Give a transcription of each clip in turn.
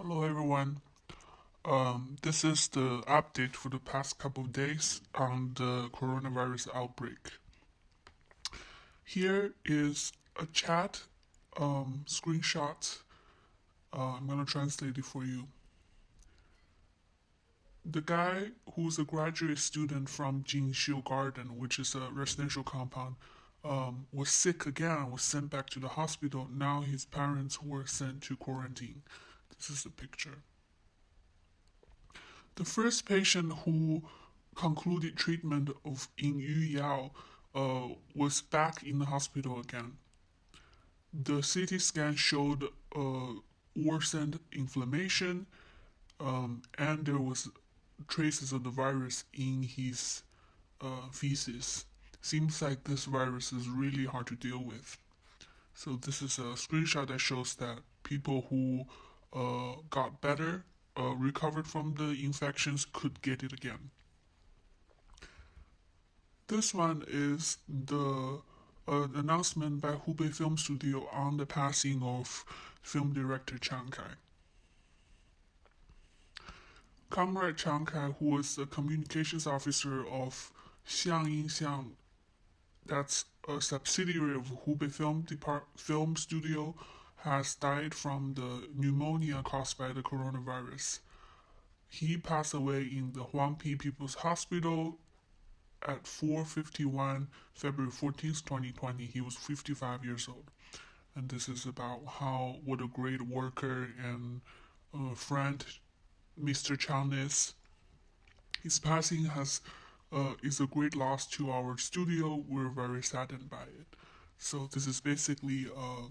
Hello everyone. This is the update for the past couple of days on the coronavirus outbreak. Here is a chat screenshot. I'm gonna translate it for you. The guy who's a graduate student from Jingshu Garden, which is a residential compound, was sick again, was sent back to the hospital. Now his parents were sent to quarantine. This is the picture. The first patient who concluded treatment of in Yuyao was back in the hospital again. The CT scan showed worsened inflammation, and there was traces of the virus in his feces. Seems like this virus is really hard to deal with. So this is a screenshot that shows that people who got better, recovered from the infections, could get it again. This one is the announcement by Hubei Film Studio on the passing of film director Chiang Kai. Comrade Chiang Kai, who was the communications officer of Xiang, that's a subsidiary of Hubei Film Studio, has died from the pneumonia caused by the coronavirus. He passed away in the Huangpi People's Hospital at 4:51 February 14th, 2020. He was 55 years old. And this is about what a great worker and friend Mr. Chang is. His passing is a great loss to our studio. We're very saddened by it. So this is basically a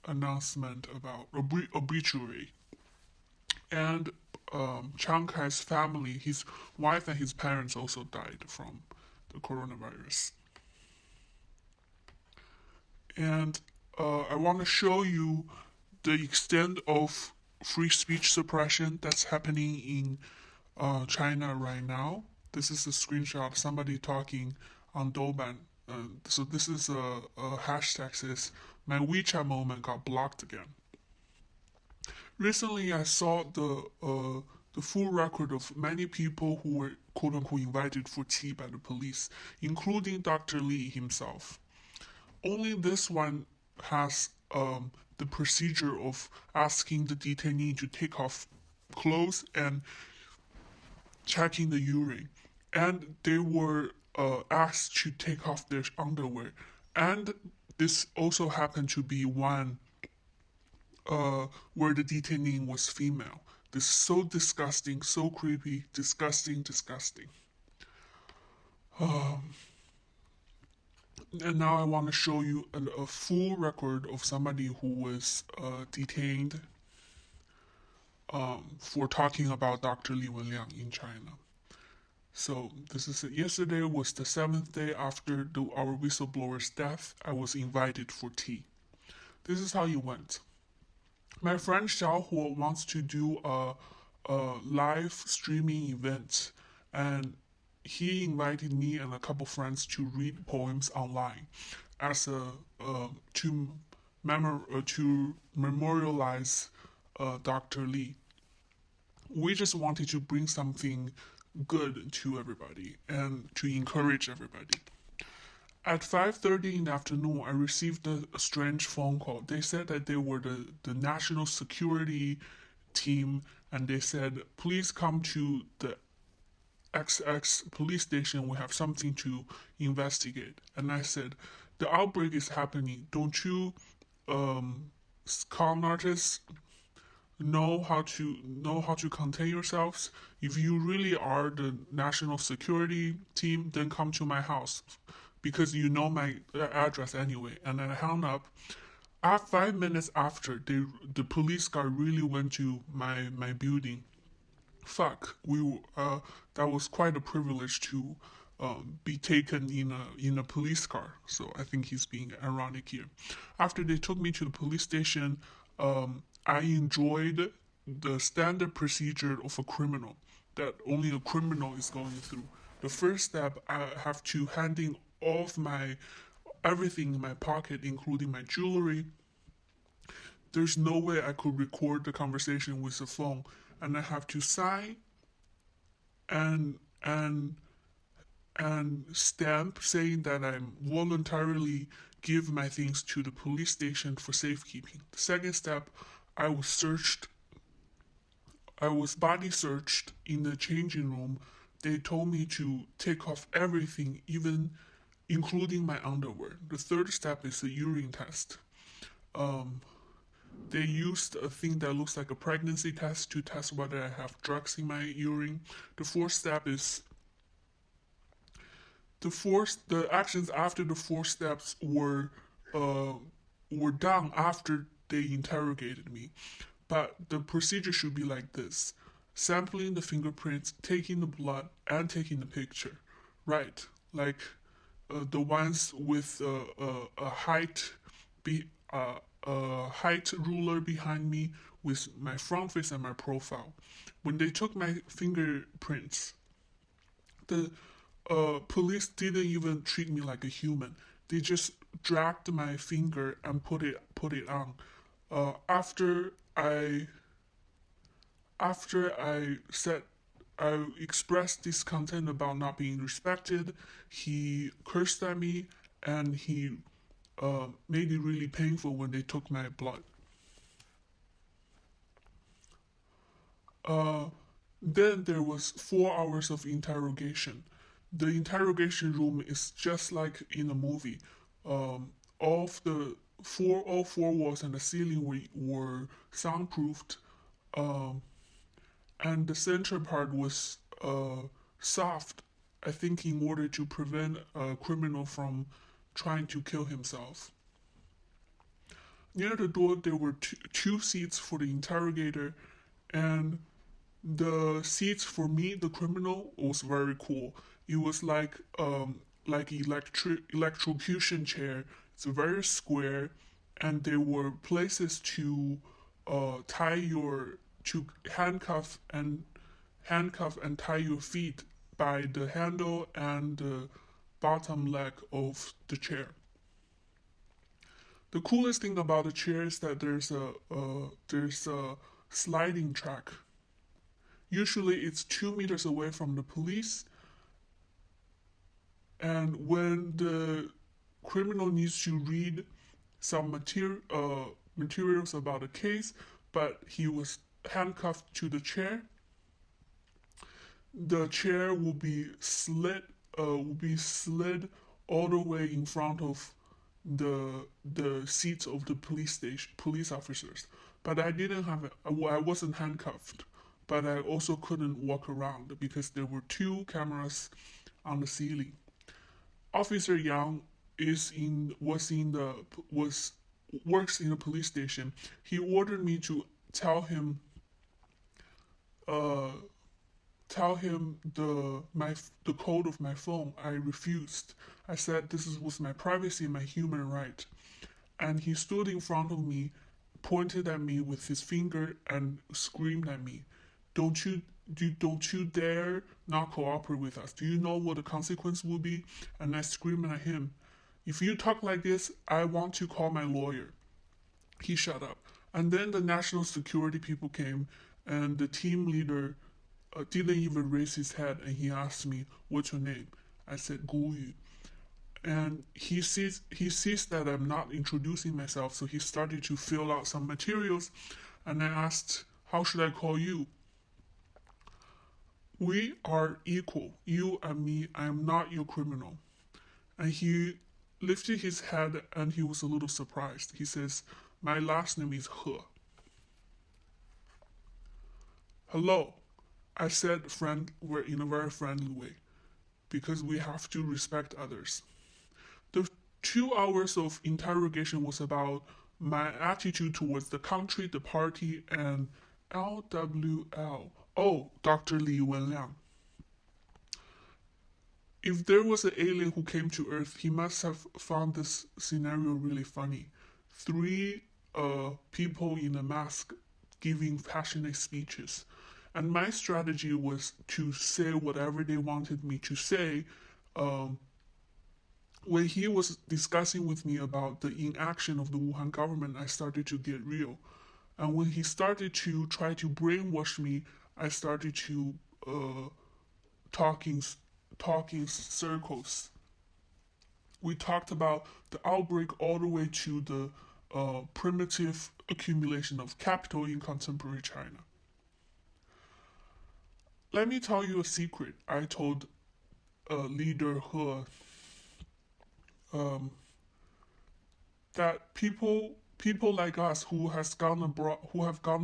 announcement about obituary. And Chiang Kai's family, his wife and his parents also died from the coronavirus. And I want to show you the extent of free speech suppression that's happening in China right now. This is a screenshot of somebody talking on Douban. So this is a hashtag says, "My WeChat moment got blocked again." Recently, I saw the full record of many people who were quote unquote invited for tea by the police, including Dr. Lee himself. Only this one has the procedure of asking the detainee to take off clothes and checking the urine. And they were asked to take off their underwear. And this also happened to be one where the detainee was female. This is so disgusting, so creepy, disgusting, disgusting. And now I want to show you a full record of somebody who was detained for talking about Dr. Li Wenliang in China. So this is it. Yesterday was the seventh day after our whistleblower's death. I was invited for tea. This is how it went. My friend Xiaohuo wants to do a live streaming event, and he invited me and a couple friends to read poems online as a to memorialize Dr. Li. We just wanted to bring something good to everybody and to encourage everybody. At 5:30 in the afternoon, I received a strange phone call. They said that they were the national security team, and they said, please come to the XX police station. We have something to investigate. And I said, the outbreak is happening. Don't you con artists know how to contain yourselves? If you really are the national security team, then come to my house because you know my address anyway. And then I hung up. 5 minutes after, the police car really went to my building. Fuck, that was quite a privilege to be taken in a police car. So I think he's being ironic here. After they took me to the police station, I enjoyed the standard procedure of a criminal that only a criminal is going through. The first step, I have to hand in all of my everything in my pocket, including my jewelry, there's no way I could record the conversation with the phone, and I have to sign and and and stamp saying that I'm voluntarily give my things to the police station for safekeeping. The second step, I was searched. I was body searched in the changing room. They told me to take off everything, even including my underwear. The third step is a urine test. Um, they used a thing that looks like a pregnancy test to test whether I have drugs in my urine. The fourth step is the actions after the four steps uh, were done after they interrogated me. But the procedure should be like this: sampling the fingerprints, taking the blood, and taking the picture. Right, like the ones with a height ruler behind me with my front face and my profile. When they took my fingerprints, the police didn't even treat me like a human. They just dragged my finger and put it on. Uh, after I after I said I expressed discontent about not being respected, he cursed at me and he made it really painful when they took my blood. Uh, then there was 4 hours of interrogation. The interrogation room is just like in a movie. All of the all four walls and the ceiling were soundproofed, um, and the center part was soft. I think in order to prevent a criminal from trying to kill himself. Near the door, there were two seats for the interrogator, and the seats for me, the criminal, was very cool. It was like electrocution chair. It's very square, and there were places to tie your to handcuff and tie your feet by the handle and the bottom leg of the chair. The coolest thing about the chair is that there's a sliding track. Usually it's 2 meters away from the police, and when the criminal needs to read some materials about the case, but he was handcuffed to the chair will be slid all the way in front of the seats of the police officers. But I didn't have it. I wasn't handcuffed, but I also couldn't walk around because there were two cameras on the ceiling. Officer Yang is in was in the was works in a police station. He ordered me to tell him uh the code of my phone. I refused. I said was my privacy and my human right. And he stood in front of me, pointed at me with his finger, and screamed at me, "Don't don't you dare not cooperate with us? Do you know what the consequence will be?" And I screamed at him, "If you talk like this, I want to call my lawyer." He shut up. And then the national security people came, and the team leader didn't even raise his head, and he asked me, "What's your name?" I said, "Gu Yu." And he sees that I'm not introducing myself, so he started to fill out some materials, and I asked, "How should I call you?" "We are equal, you and me. I am not your criminal." And he lifted his head and he was a little surprised. He says, "My last name is He." "Hello," I said in a very friendly way, because we have to respect others. The 2 hours of interrogation was about my attitude towards the country, the party, and LWL. Oh, Dr. Li Wenliang. If there was an alien who came to Earth, he must have found this scenario really funny. Three people in a mask giving passionate speeches. And my strategy was to say whatever they wanted me to say, um, when he was discussing with me about the inaction of the Wuhan government, I started to get real. And when he started to try to brainwash me, I started to uh, talking talking circles. We talked about the outbreak all the way to the primitive accumulation of capital in contemporary China. Let me tell you a secret. I told leader He um, that people like us who have gone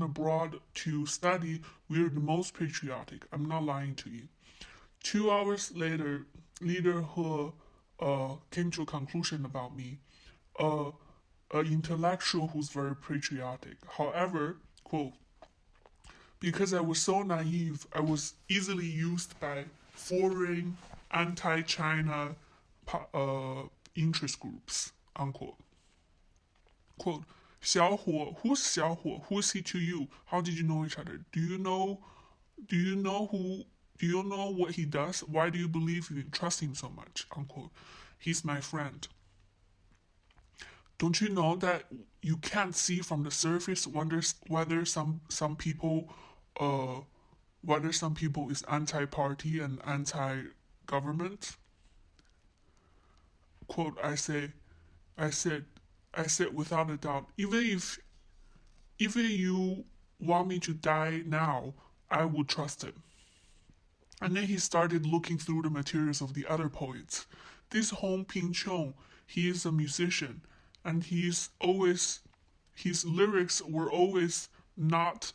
abroad to study, we're the most patriotic. I'm not lying to you. 2 hours later, leader He came to a conclusion about me. Uh, an intellectual who's very patriotic. However, quote, because I was so naive, I was easily used by foreign anti-China interest groups. Unquote. Quote. 小伙, who's 小伙? Who's he to you? How did you know each other? Do you know? Do you know who? Do you know what he does? Why do you believe you trust him so much? Unquote. He's my friend. Don't you know that you can't see from the surface whether some people uh whether some people is anti-party and anti-government? Quote, I said I said without a doubt, even you want me to die now, I would trust him. And then he started looking through the materials of the other poets. This Hong Ping Chong, he is a musician, and his lyrics were always not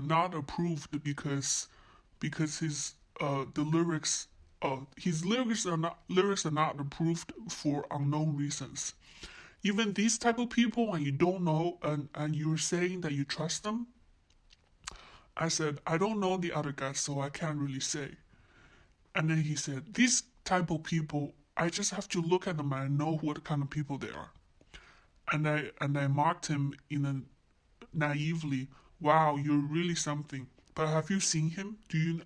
approved because his lyrics are not approved for unknown reasons. Even these type of people, and you don't know, and you're saying that you trust them, I said, I don't know the other guys, so I can't really say. And then he said, these type of people, I just have to look at them and know what kind of people they are. And I marked him in a naively, wow, you're really something. But have you seen him? Do you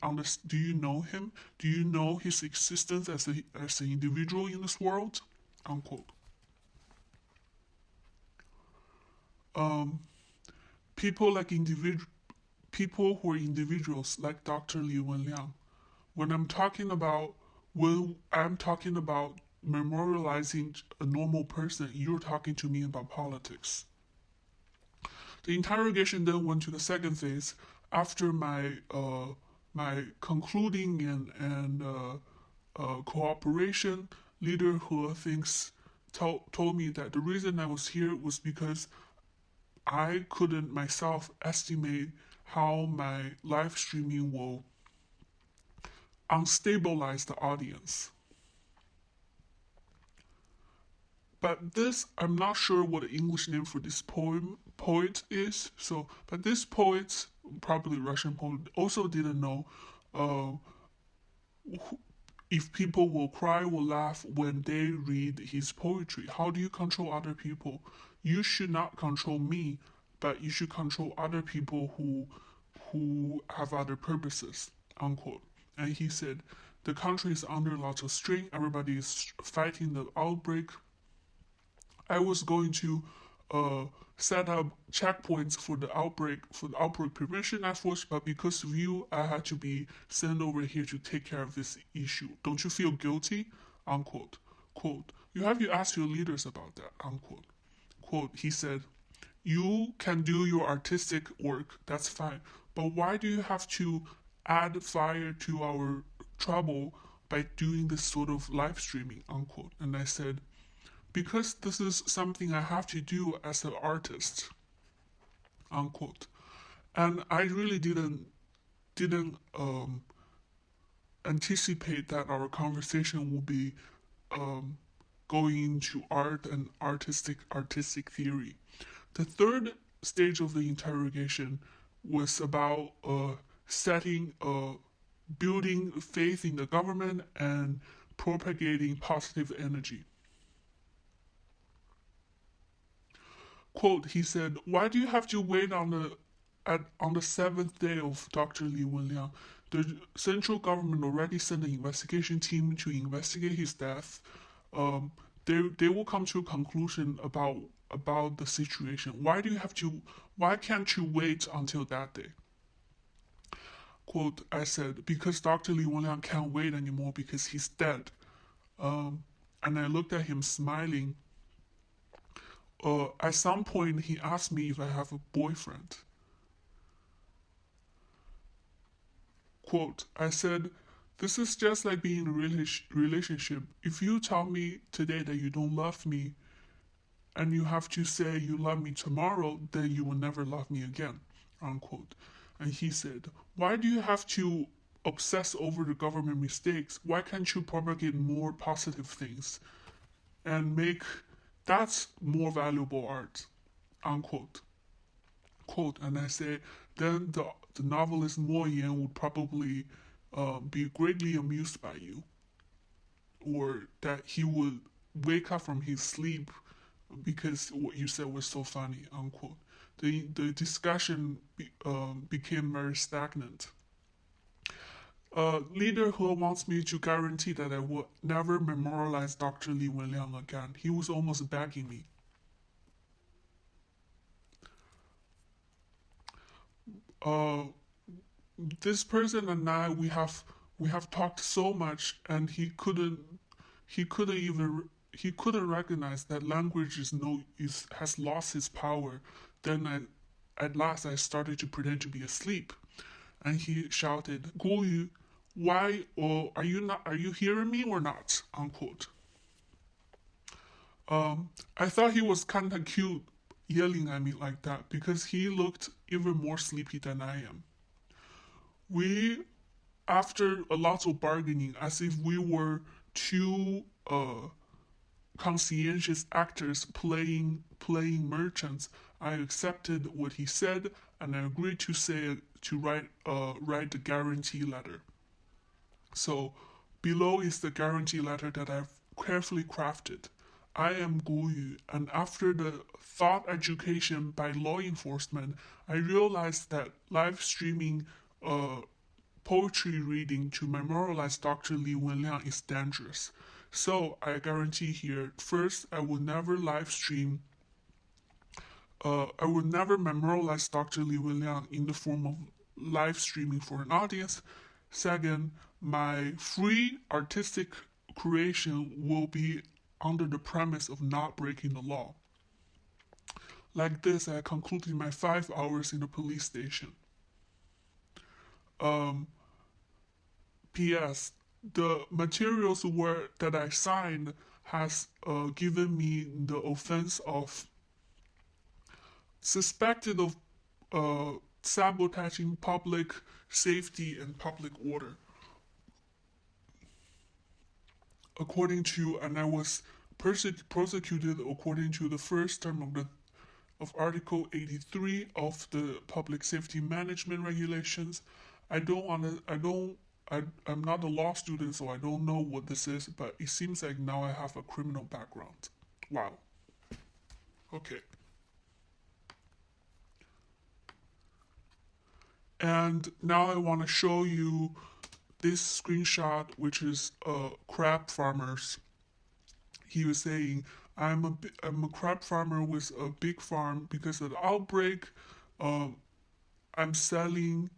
know him? Do you know his existence as an individual in this world? Unquote. Um, people like people who are individuals like Dr. Li Wenliang. When I'm talking about memorializing a normal person, you're talking to me about politics. The interrogation then went to the second phase after my concluding and cooperation. Leader He told me that the reason I was here was because I couldn't myself estimate how my live streaming will unstabilize the audience. But this, I'm not sure what the English name for this poet is. So, but this poet, probably Russian poet, also didn't know uh, if people will cry or laugh when they read his poetry. How do you control other people? You should not control me, but you should control other people who have other purposes. Unquote. And he said, the country is under lots of strain. Everybody is fighting the outbreak. I was going to set up checkpoints for the outbreak prevention efforts, but because of you, I had to be sent over here to take care of this issue. Don't you feel guilty? Unquote. Quote. You have to ask your leaders about that. Unquote. Quote. He said, you can do your artistic work. That's fine. But why do you have to add fire to our trouble by doing this sort of live streaming? Unquote. And I said, because this is something I have to do as an artist, unquote. And I really didn't anticipate that our conversation will be going into art and artistic theory. The third stage of the interrogation was about building faith in the government and propagating positive energy. Quote, he said, why do you have to wait on the seventh day of Dr. Li Wenliang? The central government already sent an investigation team to investigate his death. they will come to a conclusion about the situation. Why can't you wait until that day? Quote, I said, because Dr. Li Wenliang can't wait anymore because he's dead. And I looked at him smiling. At some point, he asked me if I have a boyfriend. Quote, I said, this is just like being in a relationship. If you tell me today that you don't love me and you have to say you love me tomorrow, then you will never love me again. Unquote. And he said, why do you have to obsess over the government mistakes? Why can't you propagate more positive things and make that's more valuable art? Unquote. Quote, and I say, then the novelist Mo Yan would probably be greatly amused by you, or that he would wake up from his sleep because what you said was so funny. Unquote. The discussion became very stagnant. Leader He wants me to guarantee that I will never memorialize Dr. Li Wenliang again. He was almost begging me. This person and I, we have talked so much, and he couldn't recognize that language has lost its power. Then at last I started to pretend to be asleep, and he shouted, "Guo Yu, why or are you hearing me or not?" Unquote. I thought he was kind of cute yelling at me like that because he looked even more sleepy than I am. We, after a lot of bargaining, as if we were two conscientious actors playing merchants, I accepted what he said and I agreed to write the guarantee letter. So below is the guarantee letter that I've carefully crafted. I am Gu Yu, and after the thought education by law enforcement, I realized that live streaming poetry reading to memorialize Dr. Li Wenliang is dangerous. So I guarantee here, first, I will never live stream. I will never memorialize Dr. Li Wenliang in the form of live streaming for an audience. Second, my free artistic creation will be under the premise of not breaking the law. Like this, I concluded my 5 hours in a police station. P.S. The materials that I signed has given me the offense of suspected of sabotaging public safety and public order. And I was prosecuted according to the first term of Article 83 of the Public Safety Management Regulations. I'm not a law student, so I don't know what this is, but it seems like now I have a criminal background. Wow. Okay. And now I want to show you this screenshot, which is crab farmers. He was saying, I'm a crab farmer with a big farm. Because of the outbreak, I'm selling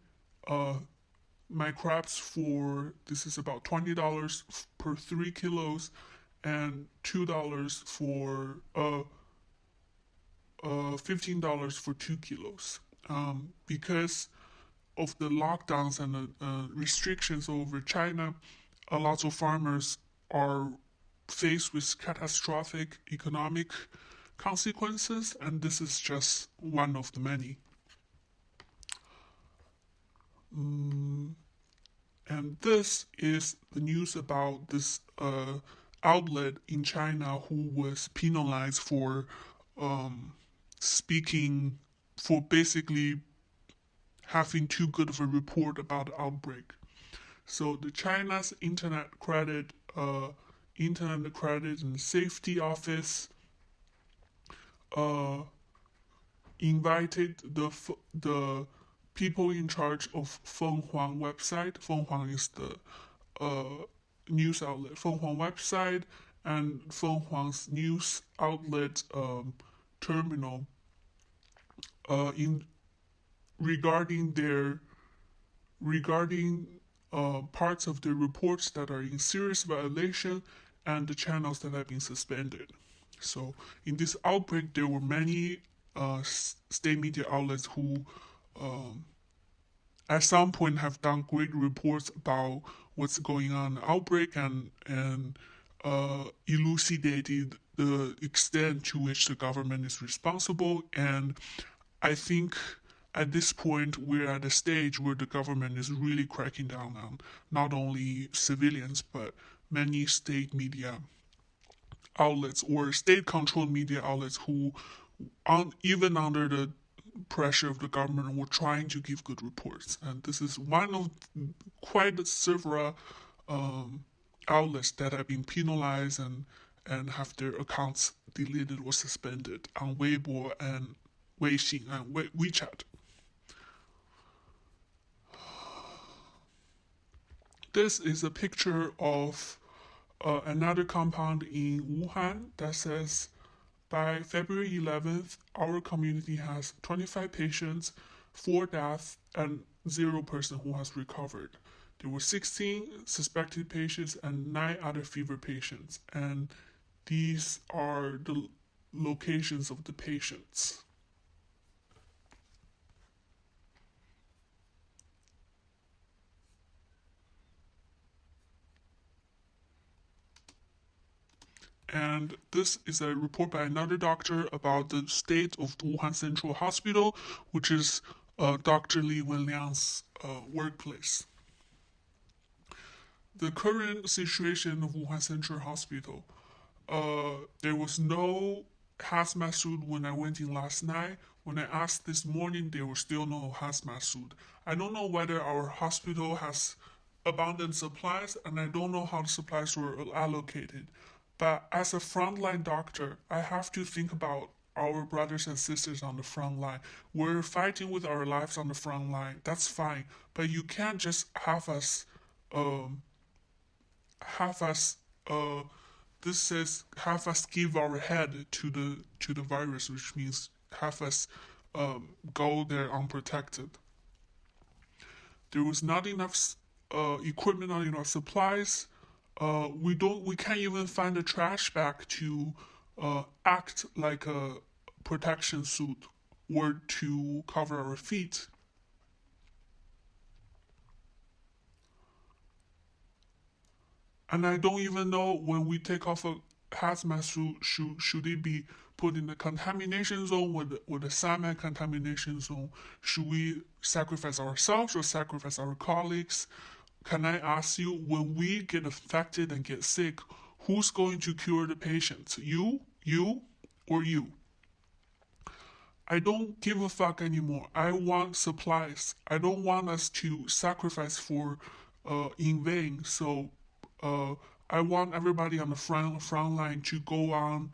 my crabs for, this is about $20 per 3 kilos and $2 for $15 for 2 kilos. Because of the lockdowns and the restrictions over China, a lot of farmers are faced with catastrophic economic consequences, and this is just one of the many. And this is the news about this outlet in China who was penalized for speaking, for basically having too good of a report about the outbreak. So the China's Internet Credit and Safety Office invited the people in charge of Fenghuang website. Fenghuang is the news outlet. Fenghuang website and Fenghuang's news outlet terminal in regarding parts of the reports that are in serious violation and the channels that have been suspended. So in this outbreak, there were many state media outlets who at some point have done great reports about what's going on in the outbreak and elucidated the extent to which the government is responsible. And I think at this point we're at a stage where the government is really cracking down on not only civilians but many state media outlets or state-controlled media outlets who, even under the pressure of the government, were trying to give good reports. And this is one of quite several outlets that have been penalized and have their accounts deleted or suspended on Weibo and Weixin and WeChat. This is a picture of another compound in Wuhan that says, by February 11th, our community has 25 patients, 4 deaths, and 0 person who has recovered. There were 16 suspected patients and 9 other fever patients, and these are the locations of the patients. And this is a report by another doctor about the state of Wuhan Central Hospital, which is Dr. Li Wenliang's workplace. The current situation of Wuhan Central Hospital, there was no hazmat suit when I went in last night. When I asked this morning, there was still no hazmat suit. I don't know whether our hospital has abundant supplies, and I don't know how the supplies were allocated. But as a frontline doctor, I have to think about our brothers and sisters on the front line. We're fighting with our lives on the front line. That's fine, but you can't just have us. This says have us give our head to the virus, which means have us go there unprotected. There was not enough equipment, not enough supplies. We can't even find a trash bag to act like a protection suit or to cover our feet. And I don't even know when we take off a hazmat suit, should it be put in the contamination zone or the SAMAC contamination zone? Should we sacrifice ourselves or sacrifice our colleagues? Can I ask you, when we get affected and get sick, who's going to cure the patients? You, or you? I don't give a fuck anymore. I want supplies. I don't want us to sacrifice for in vain. So I want everybody on the front line to go on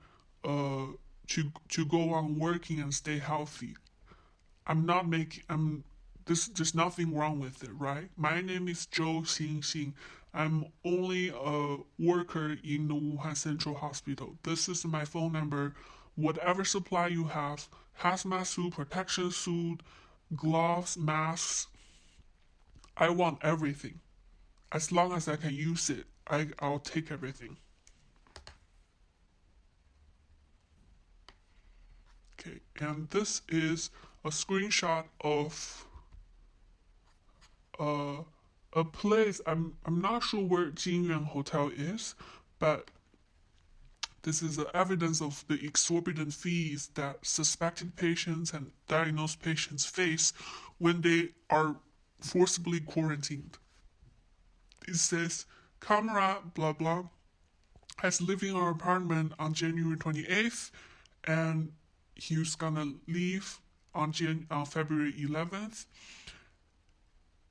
to go on working and stay healthy. There's nothing wrong with it, right? My name is Zhou Xingxing. I'm only a worker in the Wuhan Central Hospital. This is my phone number. Whatever supply you have, hazmat suit, protection suit, gloves, masks, I want everything. As long as I can use it, I'll take everything. Okay, and this is a screenshot of a place. I'm not sure where Jinyuan Hotel is, but this is evidence of the exorbitant fees that suspected patients and diagnosed patients face when they are forcibly quarantined. It says, Camera blah blah has lived in our apartment on January 28th, and he was gonna leave on February 11th,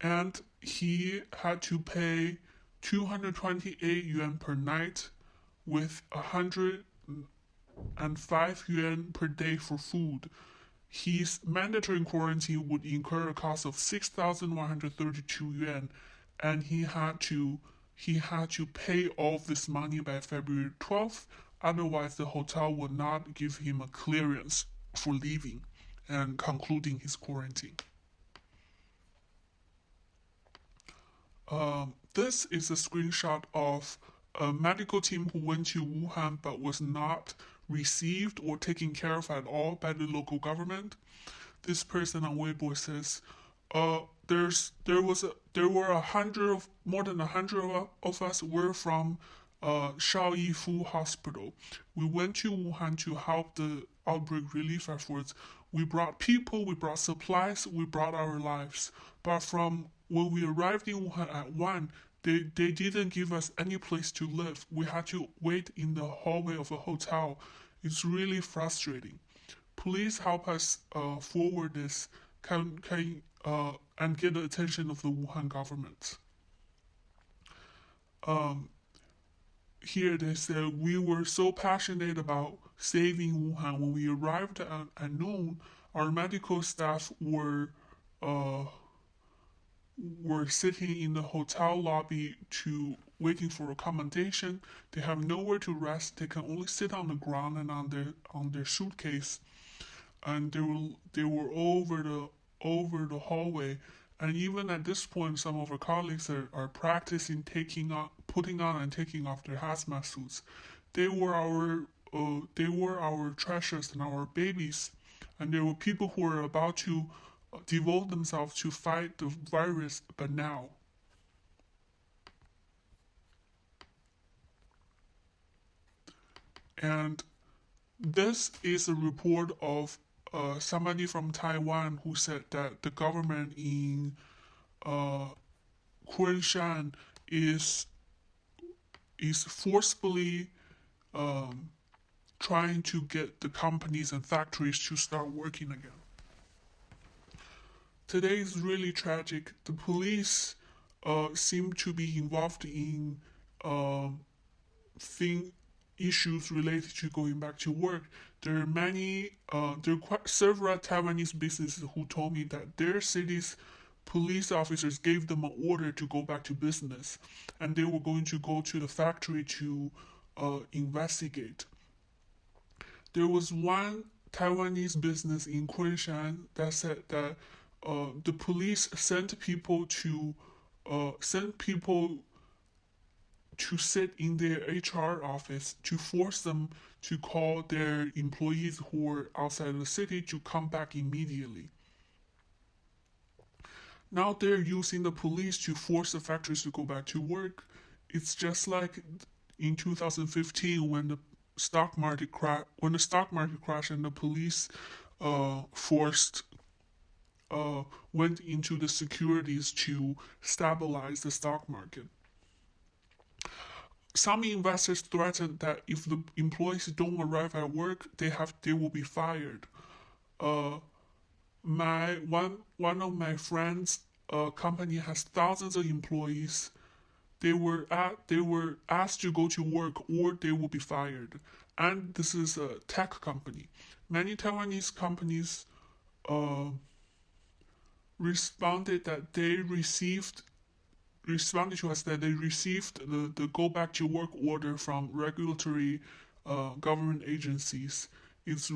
and he had to pay 228 yuan per night with 105 yuan per day for food. His mandatory quarantine would incur a cost of 6,132 yuan, and he he had to pay all this money by February 12th. Otherwise, the hotel would not give him a clearance for leaving and concluding his quarantine. This is a screenshot of a medical team who went to Wuhan but was not received or taken care of at all by the local government. This person on Weibo says, there were more than 100 of us were from Shaoyifu Hospital. We went to Wuhan to help the outbreak relief efforts. We brought people, we brought supplies, we brought our lives. But from when we arrived in Wuhan at 1, they didn't give us any place to live. We had to wait in the hallway of a hotel. It's really frustrating. Please help us forward this and get the attention of the Wuhan government. Here they said, we were so passionate about saving Wuhan. When we arrived at noon, our medical staff were sitting in the hotel lobby waiting for accommodation. They have nowhere to rest. They can only sit on the ground and on their suitcase. And they were over the hallway. And even at this point, some of our colleagues are practicing putting on and taking off their hazmat suits. They were our treasures and our babies, and there were people who were about to devote themselves to fight the virus, but now. And this is a report of somebody from Taiwan who said that the government in Kunshan is forcefully trying to get the companies and factories to start working again. Today is really tragic. The police seem to be involved in issues related to going back to work. There are several Taiwanese businesses who told me that their city's police officers gave them an order to go back to business, and they were going to go to the factory to investigate. There was one Taiwanese business in Kunshan that said that the police sent people to sit in their HR office to force them to call their employees who were outside the city to come back immediately. Now they're using the police to force the factories to go back to work. It's just like in 2015 when the stock market crashed and the police went into the securities to stabilize the stock market. Some investors threatened that if the employees don't arrive at work, they will be fired. One of my friends' company has thousands of employees. They were asked to go to work or they will be fired. And this is a tech company. Many Taiwanese companies responded to us that they received the go back to work order from regulatory government agencies. It's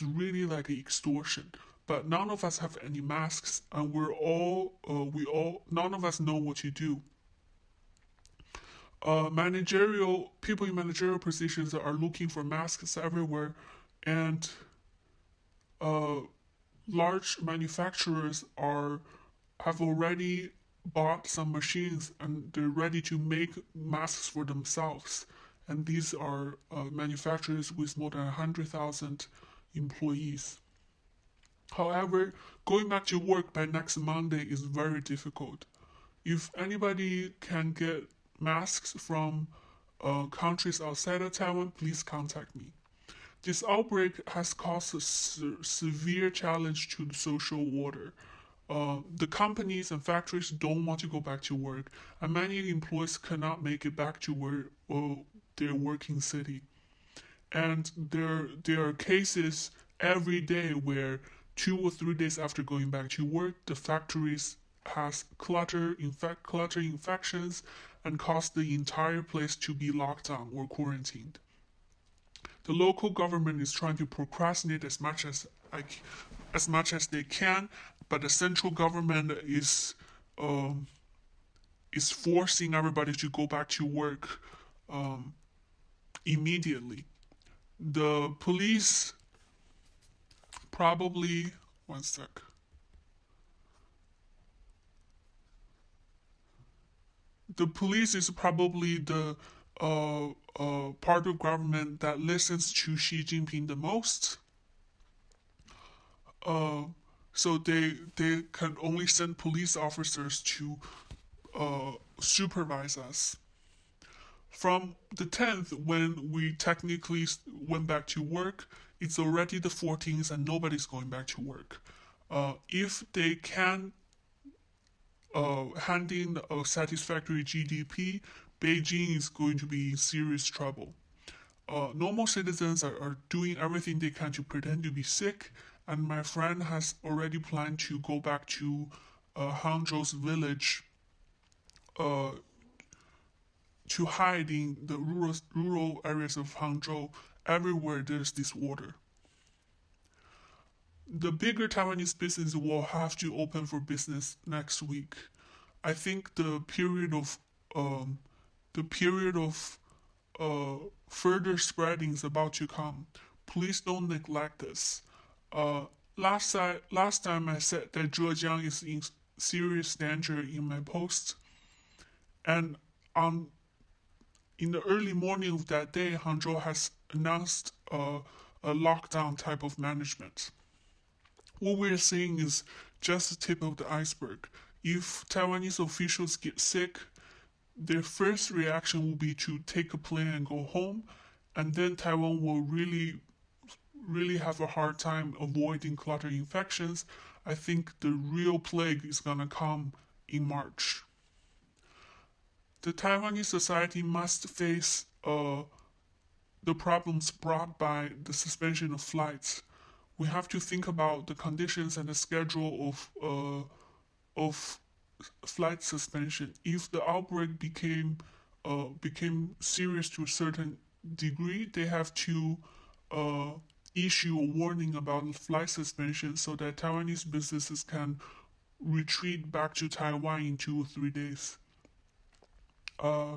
really like an extortion. But none of us have any masks, and none of us know what to do. People in managerial positions are looking for masks everywhere, and large manufacturers have already bought some machines and they're ready to make masks for themselves. And these are manufacturers with more than 100,000 employees. However, going back to work by next Monday is very difficult. If anybody can get masks from countries outside of Taiwan, please contact me. This outbreak has caused a severe challenge to the social order. The companies and factories don't want to go back to work, and many employees cannot make it back to their working city. And there are cases every day where 2 or 3 days after going back to work, the factories has clutter infections and caused the entire place to be locked down or quarantined. The local government is trying to procrastinate as much as they can, but the central government um, is forcing everybody to go back to work um, immediately. The police probably one sec. The police is probably the part of government that listens to Xi Jinping the most. Uh, so they can only send police officers to supervise us. From the 10th, when we technically went back to work, it's already the 14th and nobody's going back to work. If they can hand in a satisfactory GDP, Beijing is going to be in serious trouble. Normal citizens are doing everything they can to pretend to be sick, and my friend has already planned to go back to Hangzhou's village uh, to hide in the rural areas of Hangzhou. Everywhere there's disorder. The bigger Taiwanese business will have to open for business next week. I think um, the period of further spreading is about to come. Please don't neglect this. Uh, last time I said that Zhejiang is in serious danger in my post, and on in the early morning of that day, Hangzhou has announced a lockdown type of management. What we're seeing is just the tip of the iceberg. If Taiwanese officials get sick, their first reaction will be to take a plane and go home, and then Taiwan will really have a hard time avoiding clutter infections. I think the real plague is gonna come in March. The Taiwanese society must face the problems brought by the suspension of flights. We have to think about the conditions and the schedule of flight suspension. If the outbreak became serious to a certain degree, they have to uh, issue a warning about flight suspension so that Taiwanese businesses can retreat back to Taiwan in 2 or 3 days. Uh,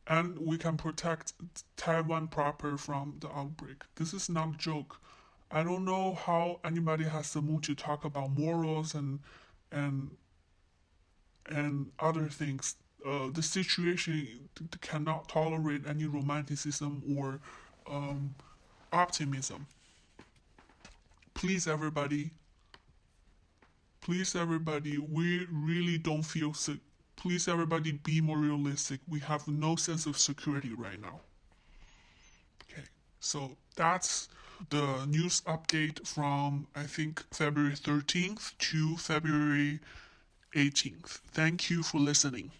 and we can protect Taiwan proper from the outbreak. This is not a joke. I don't know how anybody has the mood to talk about morals and and other things. The situation cannot tolerate any romanticism or um, optimism. Please, everybody, please, everybody, we really don't feel sick. Please, everybody, be more realistic. We have no sense of security right now. Okay, so that's the news update from I think February 13th to February 18th. Thank you for listening.